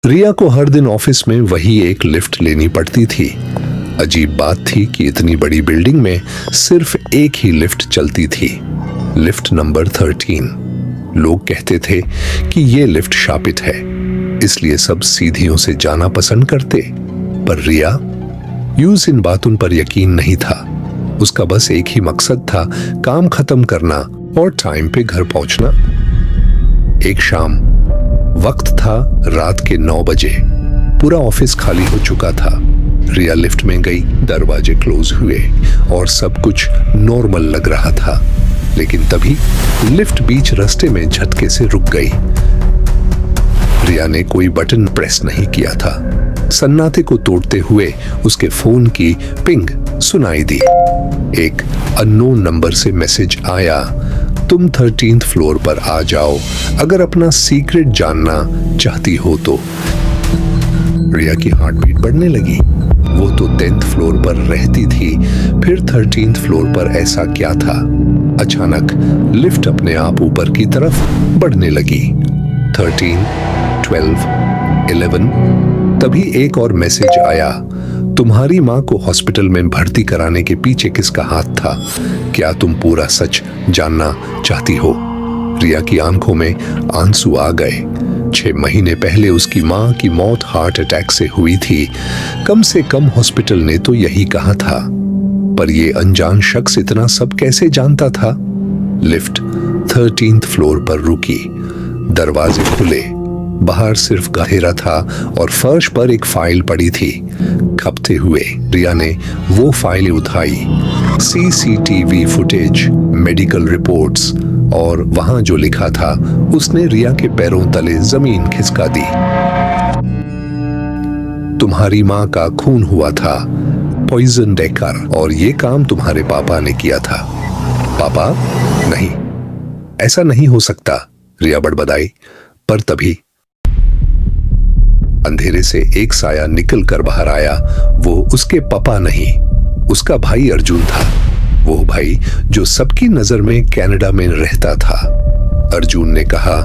रिया को हर दिन ऑफिस में वही एक लिफ्ट लेनी पड़ती थी। अजीब बात थी कि इतनी बड़ी बिल्डिंग में सिर्फ एक ही लिफ्ट चलती थी, लिफ्ट नंबर 13। लोग कहते थे कि ये लिफ्ट शापित है, इसलिए सब सीढ़ियों से जाना पसंद करते। पर रिया यूज इन बातों पर यकीन नहीं था। उसका बस एक ही मकसद था, काम खत्म करना और टाइम पे घर पहुंचना। एक शाम, वक्त था रात के 9 बजे। पूरा ऑफिस खाली हो चुका था। रिया लिफ्ट में गई, दरवाजे क्लोज हुए और सब कुछ नॉर्मल लग रहा था। लेकिन तभी लिफ्ट बीच रास्ते में झटके से रुक गई। रिया ने कोई बटन प्रेस नहीं किया था। सन्नाटे को तोड़ते हुए उसके फोन की पिंग सुनाई दी। एक अननोन नंबर से मैसेज आया, तुम 13th फ्लोर पर आ जाओ अगर अपना सीक्रेट जानना चाहती हो तो। रिया की हार्ट बीट बढ़ने लगी। वो तो 10th फ्लोर पर रहती थी, फिर 13th फ्लोर पर ऐसा क्या था? अचानक लिफ्ट अपने आप ऊपर की तरफ बढ़ने लगी। 13, 12, 11। तभी एक और मैसेज आया, तुम्हारी माँ को हॉस्पिटल में भर्ती कराने के पीछे किसका हाथ था? क्या तुम पूरा सच जानना चाहती हो? रिया की आंखों में आंसू आ गए। 6 महीने पहले उसकी माँ की मौत हार्ट अटैक से हुई थी। कम से कम हॉस्पिटल ने तो यही कहा था, पर ये अनजान शख्स इतना सब कैसे जानता था? लिफ्ट 13th फ्लोर पर रुकी। दरवाजे खुले। बाहर सिर्फ गहरा था और फर्श पर एक फाइल पड़ी थी। खपते हुए रिया ने वो फाइल उठाई। सीसीटीवी फुटेज, मेडिकल रिपोर्ट्स और वहां जो लिखा था उसने रिया के पैरों तले जमीन खिसका दी। तुम्हारी माँ का खून हुआ था, पॉइजन देकर, और ये काम तुम्हारे पापा ने किया था। पापा? नहीं, ऐसा नहीं हो सकता, रिया बड़बड़ाई। पर तभी अंधेरे से एक साया निकल कर बाहर आया। वो उसके पापा नहीं, उसका भाई अर्जुन था। वो भाई जो सबकी नजर में कनाडा में रहता था। अर्जुन ने कहा,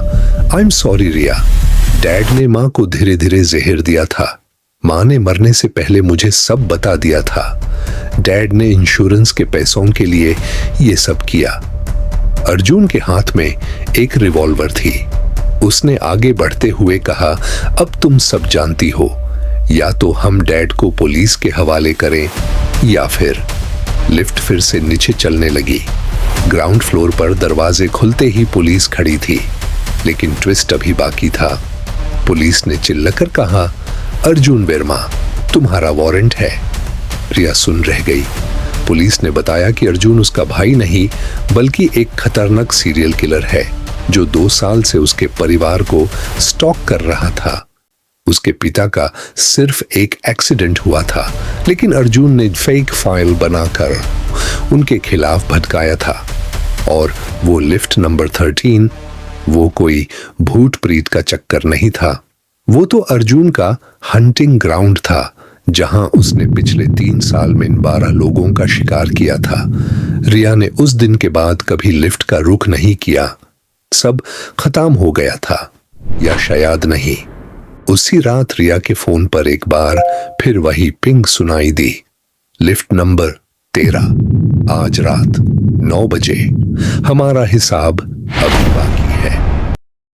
I am sorry Riya, dad ने माँ को धीरे धीरे जहर दिया था। माँ ने मरने से पहले मुझे सब बता दिया था। डैड ने इंश्योरेंस के पैसों के लिए ये सब किया। अर्जुन के हाथ में एक रिवॉल्वर थी। उसने आगे बढ़ते हुए कहा, अब तुम सब जानती हो, या तो हम डैड को पुलिस के हवाले करें या फिर। लिफ्ट फिर से नीचे चलने लगी। ग्राउंड फ्लोर पर दरवाजे खुलते ही पुलिस खड़ी थी, लेकिन ट्विस्ट अभी बाकी था। पुलिस ने चिल्लाकर कहा, अर्जुन वर्मा, तुम्हारा वारंट है। रिया सुन रह गई। पुलिस ने बताया कि अर्जुन उसका भाई नहीं, बल्कि एक खतरनाक सीरियल किलर है जो 2 साल से उसके परिवार को स्टॉक कर रहा था। उसके पिता का सिर्फ एक एक्सीडेंट हुआ था, लेकिन अर्जुन ने फेक फाइल बनाकर उनके खिलाफ भटकाया था। और वो लिफ्ट नंबर 13, वो कोई भूत प्रीत का चक्कर नहीं था। वो तो अर्जुन का हंटिंग ग्राउंड था, जहां उसने पिछले 3 साल में 12 लोगों का शिकार किया था। रिया ने उस दिन के बाद कभी लिफ्ट का रुख नहीं किया। सब खत्म हो गया था, या शायद नहीं। उसी रात रिया के फोन पर एक बार फिर वही पिंग सुनाई दी, लिफ्ट नंबर 13, आज रात 9 बजे। हमारा हिसाब अभी बाकी।